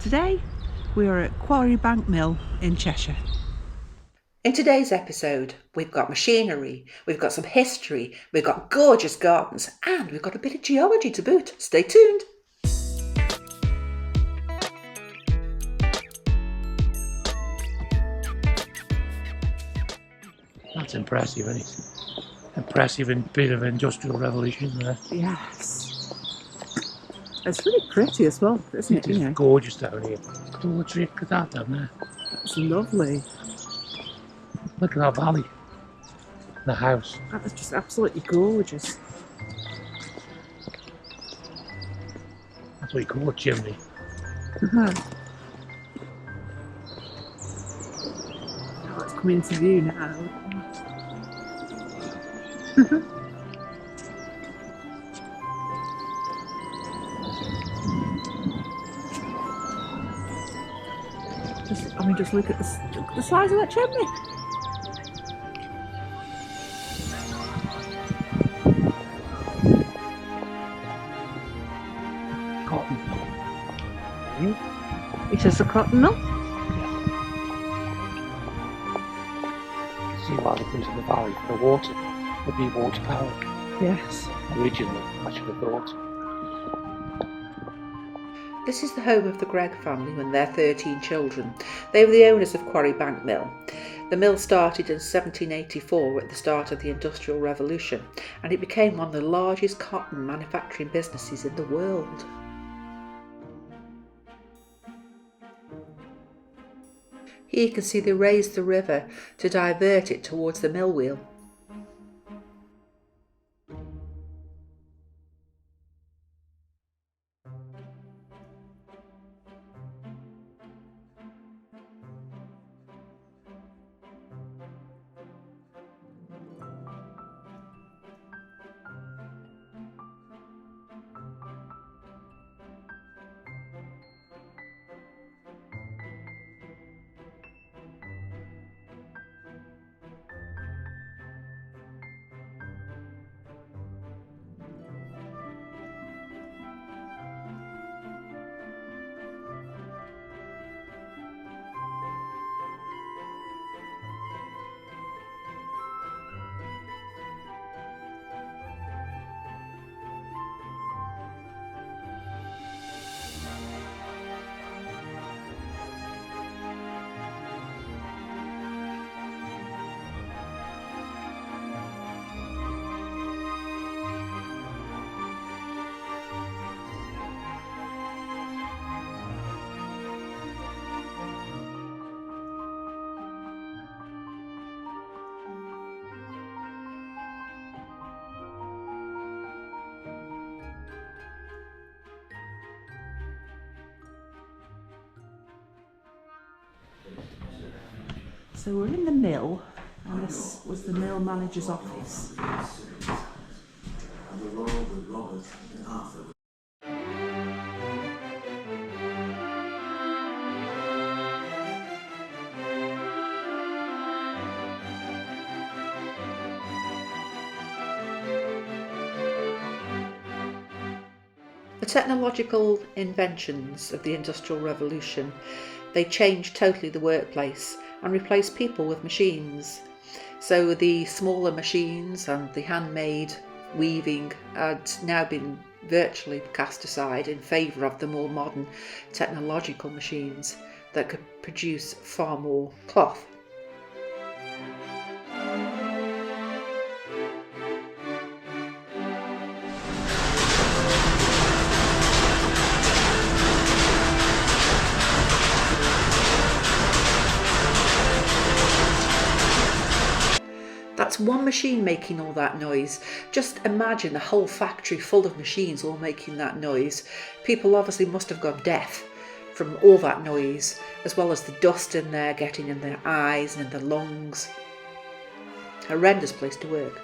Today we are at Quarry Bank Mill in Cheshire. In today's episode, we've got machinery, we've got some history, we've got gorgeous gardens, and we've got a bit of geology to boot. Stay tuned. That's impressive, isn't it? Impressive and bit of industrial revolution there. Yes. It's really pretty as well, isn't it? It is gorgeous down here. Look at that down there. That's lovely. Look at that valley. The house. That is just absolutely gorgeous. That's what you call a chimney. Oh, it's coming into view now. Just look at the size of that chimney. Cotton. It is a cotton mill. You can see why they put it in the valley for the water. Would be water power. Yes. Originally, I should have thought. This is the home of the Gregg family and their 13 children. They were the owners of Quarry Bank Mill. The mill started in 1784 at the start of the Industrial Revolution, and it became one of the largest cotton manufacturing businesses in the world. Here you can see they raised the river to divert it towards the mill wheel. So we're in the mill, and this was the mill manager's office. The technological inventions of the Industrial Revolution, they changed totally the workplace and replaced people with machines. So the smaller machines and the handmade weaving had now been virtually cast aside in favour of the more modern technological machines that could produce far more cloth. That's one machine making all that noise. Just imagine a whole factory full of machines all making that noise. People obviously must have gone deaf from all that noise, as well as the dust in there getting in their eyes and in their lungs. Horrendous place to work.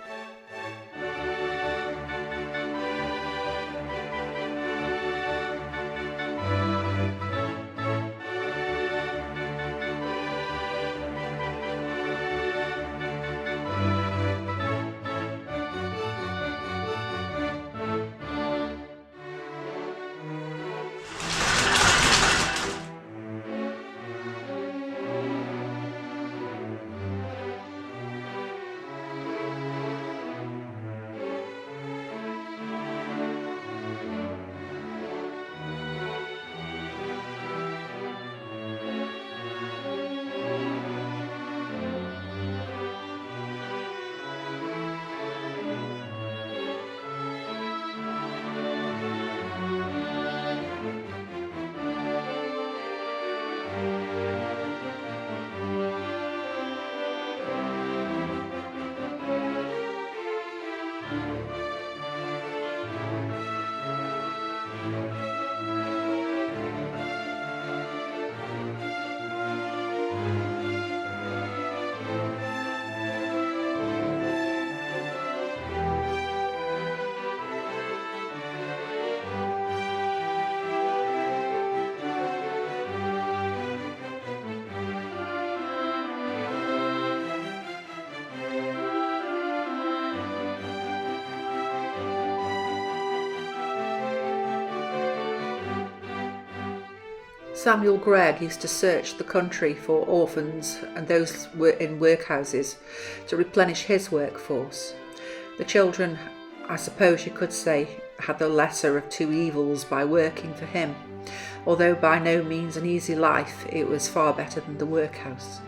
Samuel Gregg used to search the country for orphans and those in workhouses to replenish his workforce. The children, I suppose you could say, had the lesser of two evils by working for him. Although by no means an easy life, it was far better than the workhouse.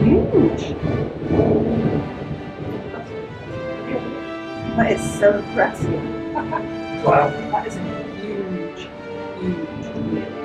Huge. That is so impressive. Wow. That is a huge, huge mill.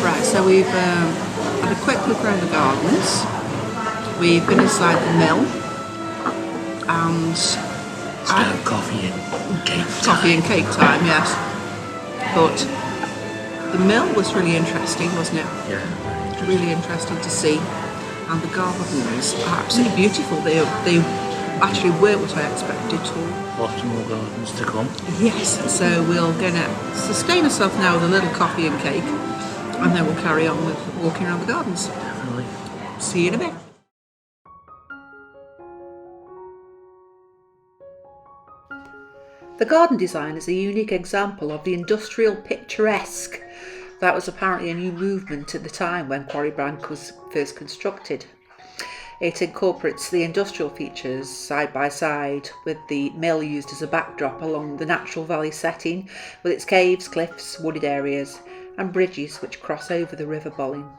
Right, so we've had a quick look around the gardens. We've been inside the mill and Coffee and cake. coffee and cake time, yes. But the mill was really interesting, wasn't it? Yeah. Really interesting to see. And the gardens are absolutely beautiful. They actually weren't what I expected at all. Lots more gardens to come. Yes, so we're going to sustain ourselves now with a little coffee and cake, and then we'll carry on with walking around the gardens. Definitely. See you in a bit. The garden design is a unique example of the industrial picturesque. That was apparently a new movement at the time when Quarry Bank was first constructed. It incorporates the industrial features side by side with the mill used as a backdrop along the natural valley setting with its caves, cliffs, wooded areas and bridges which cross over the River Bollin.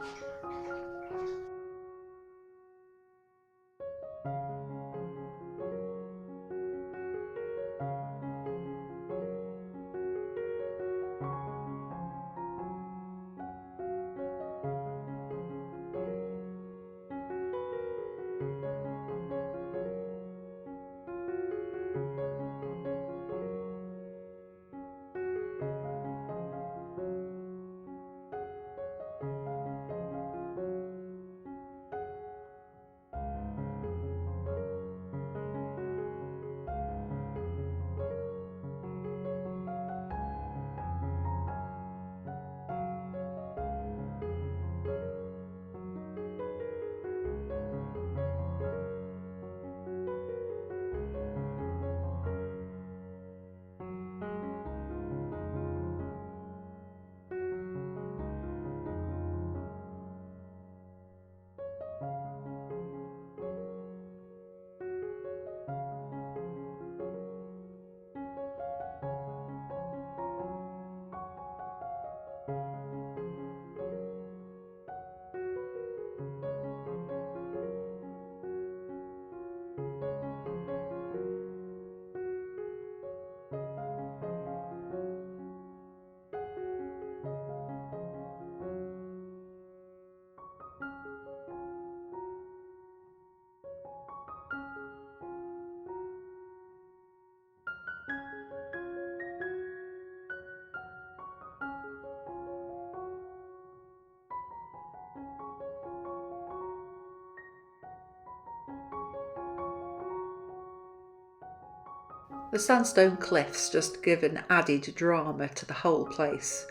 The sandstone cliffs just give an added drama to the whole place.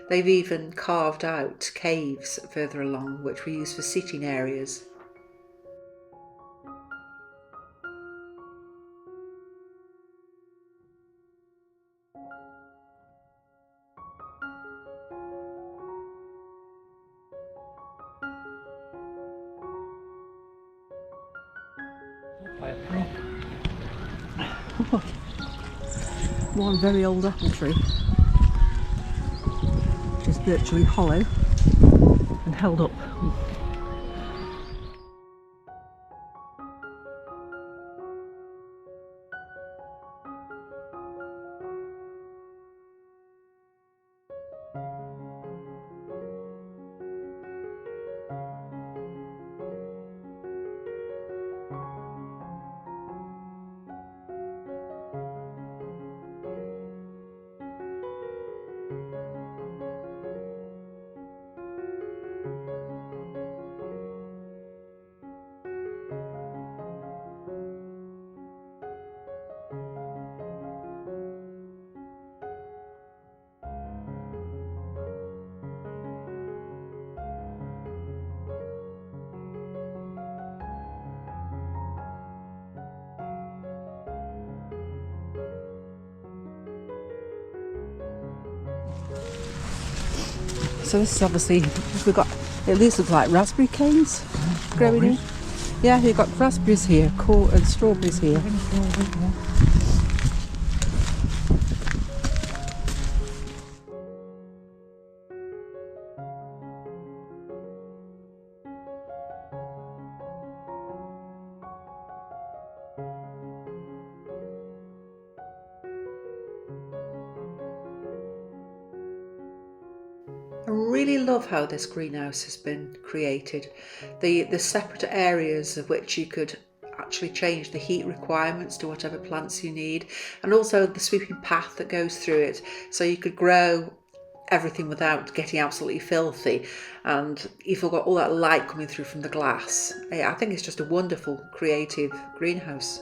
They've even carved out caves further along, which we use for sitting areas. One very old apple tree, which is virtually hollow and held up. So this is obviously, we've got, these look like raspberry canes growing in. Yeah, you've got raspberries here, and strawberries here. I really love how this greenhouse has been created. The separate areas of which you could actually change the heat requirements to whatever plants you need, and also the sweeping path that goes through it, so you could grow everything without getting absolutely filthy, and you've got all that light coming through from the glass. I think it's just a wonderful creative greenhouse.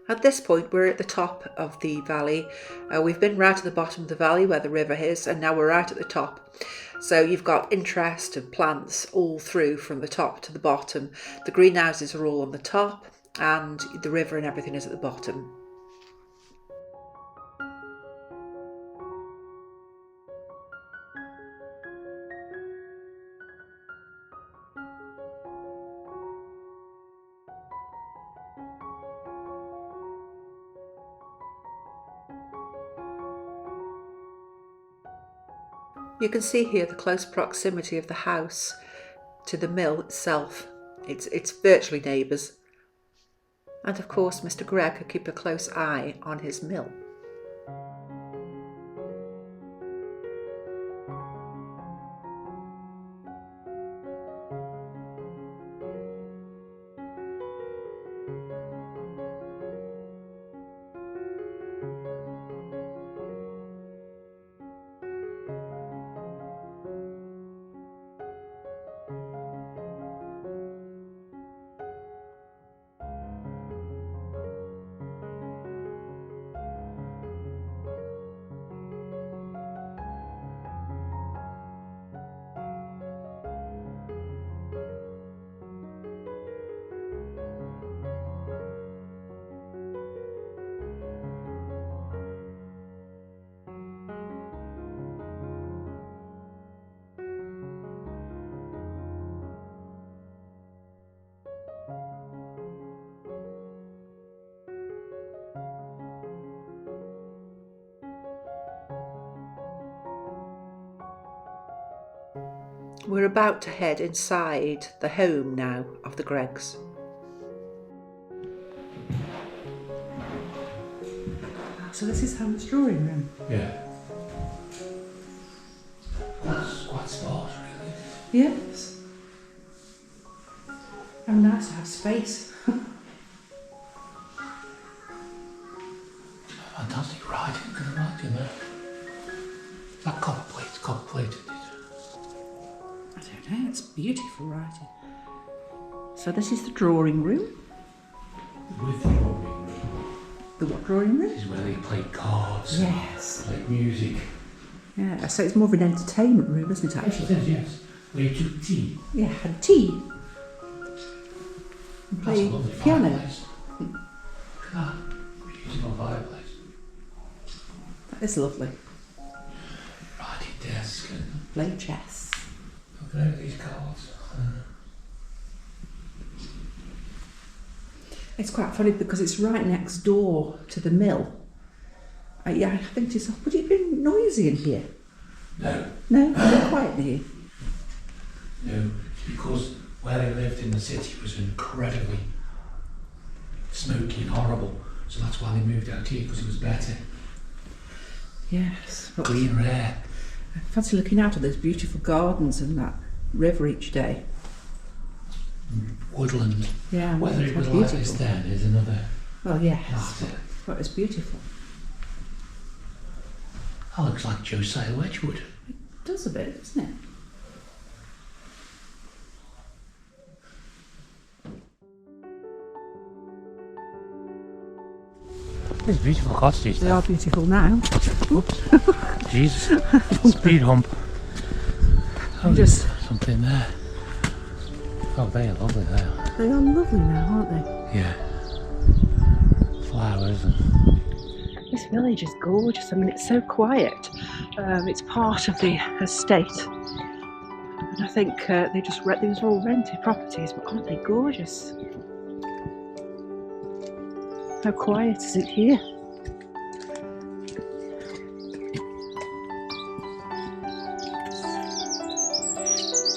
At this point, we're at the top of the valley. We've been right at the bottom of the valley where the river is, and now we're right at the top. So you've got interest of plants all through from the top to the bottom. The greenhouses are all on the top, and the river and everything is at the bottom. You can see here the close proximity of the house to the mill itself. It's virtually neighbours. And of course Mr. Gregg could keep a close eye on his mill. We're about to head inside the home now of the Greggs. So this is Hannah's drawing room. Yeah. That's quite smart, really. Yes. How nice to have space. I So this is the drawing room. With the drawing room. The what drawing room? This is where they play cards. Yes. Play music. Yeah, so it's more of an entertainment room, isn't it, actually? Yes, yes. Where you took tea. Yeah, had tea. And That's a play lovely piano. fireplace. Look at that. Beautiful fireplace. That is lovely. Writing desk. And Play chess. looking over these cards. It's quite funny because it's right next door to the mill. Yeah, I think to yourself, would it be noisy in here? No, No, it's quiet in here. no. It's because where they lived in the city was incredibly smoky and horrible. So that's why they moved out here, because it was better. Yes. But Cleaner air. I fancy looking out at those beautiful gardens and that river each day. Woodland. Yeah, Whether it how was like this then is another Well, yes. matter. But it's beautiful. That looks like Josiah Wedgwood. It does a bit, doesn't it? These beautiful cottages. They are beautiful now. Oops. Jesus. Speed hump. Oh, Just- there's something there. Oh, they are lovely there. They are lovely now, aren't they? Yeah. Flowers and This village is gorgeous. I mean, it's so quiet. It's part of the estate. And I think these are all rented properties, but aren't they gorgeous? How quiet is it here?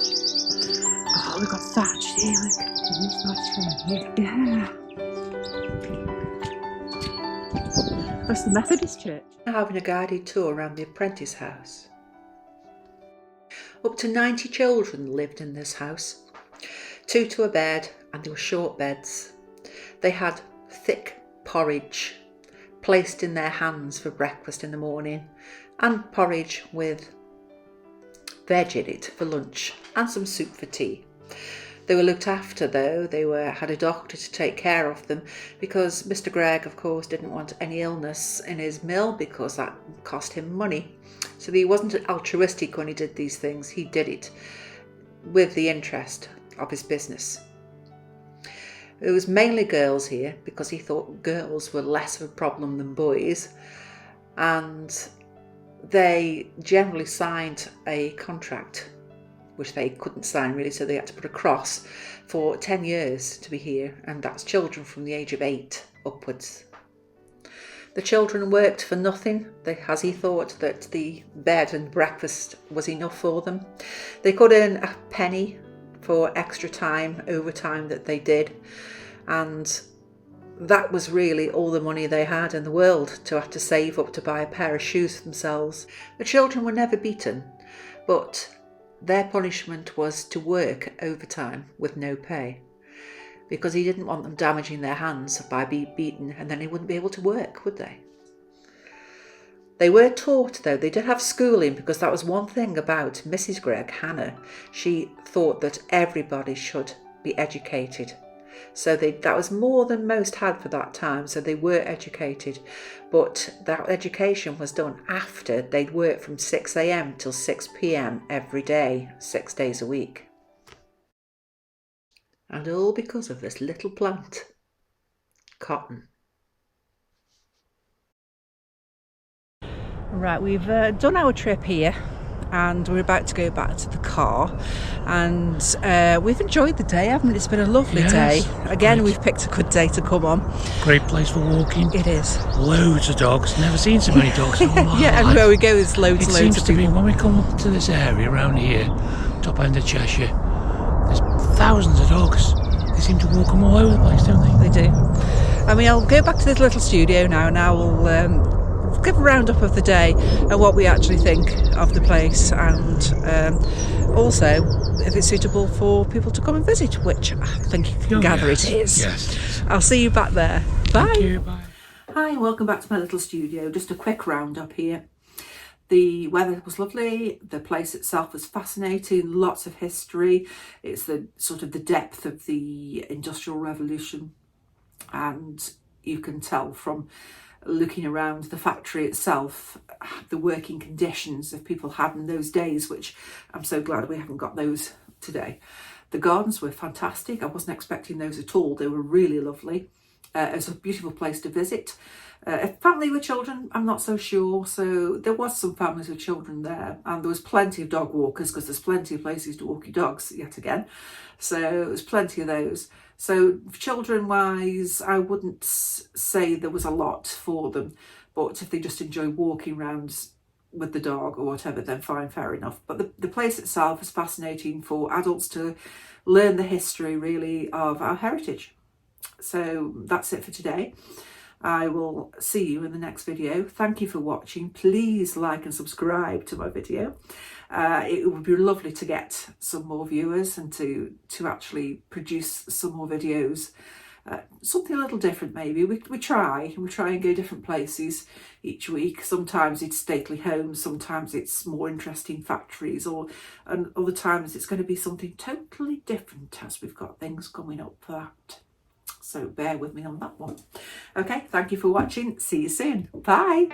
Oh, we've got thatch here, look. It's nice from here. Yeah. That's the Methodist church. Having a guided tour around the apprentice house. Up to 90 children lived in this house. 2 to a bed, and they were short beds. They had thick porridge placed in their hands for breakfast in the morning, and porridge with veg in it for lunch, and some soup for tea. They were looked after though. They had a doctor to take care of them, because Mr. Gregg, of course, didn't want any illness in his mill, because that cost him money. So he wasn't altruistic when he did these things. He did it with the interest of his business. It was mainly girls here, because he thought girls were less of a problem than boys, and they generally signed a contract which they couldn't sign really, so they had to put a cross for 10 years to be here, and that's children from the age of 8 upwards. The children worked for nothing, as he thought that the bed and breakfast was enough for them. They could earn a penny for extra time, overtime that they did, and that was really all the money they had in the world to have to save up to buy a pair of shoes for themselves. The children were never beaten, but their punishment was to work overtime with no pay, because he didn't want them damaging their hands by being beaten, and then they wouldn't be able to work, would they? They were taught, though. They did have schooling, because that was one thing about Mrs. Gregg, Hannah. She thought that everybody should be educated. So that was more than most had for that time, so they were educated. But that education was done after they'd worked from 6 a.m. till 6 p.m. every day, 6 days a week. And all because of this little plant, cotton. Right, we've done our trip here, and we're about to go back to the car, and we've enjoyed the day, haven't we? It's been a lovely day. Again, we've picked a good day to come on. great place for walking. It is. Loads of dogs. Never seen so many dogs in my life. Yeah, everywhere we go there's loads It and loads seems of to be people. when we come up to this area around here, top end of Cheshire, there's thousands of dogs. They seem to walk them all over the place, don't they? They do. I mean, I'll go back to this little studio now, and I will give a roundup of the day and what we actually think of the place, and also if it's suitable for people to come and visit, which I think you can gather it is. Yes. I'll see you back there. Bye. Thank you. Bye. Hi, welcome back to my little studio. Just a quick roundup here. The weather was lovely, the place itself was fascinating, lots of history. It's the sort of the depth of the Industrial Revolution, and you can tell from looking around the factory itself the working conditions that people had in those days, which I'm so glad we haven't got those today. The gardens were fantastic. I wasn't expecting those at all. They were really lovely. It was a beautiful place to visit. A family with children, I'm not so sure. So there was some families with children there, and there was plenty of dog walkers because there's plenty of places to walk your dogs yet again. So there's plenty of those. So children wise, I wouldn't say there was a lot for them, but if they just enjoy walking around with the dog or whatever, then fine, fair enough. But the place itself is fascinating for adults to learn the history really of our heritage. So that's it for today. I will see you in the next video. Thank you for watching. Please like and subscribe to my video. It would be lovely to get some more viewers and to actually produce some more videos. Something a little different maybe. We try and go different places each week. Sometimes it's stately homes, sometimes it's more interesting factories, and other times it's going to be something totally different, as we've got things coming up for that. So bear with me on that one. Okay, thank you for watching. See you soon. Bye.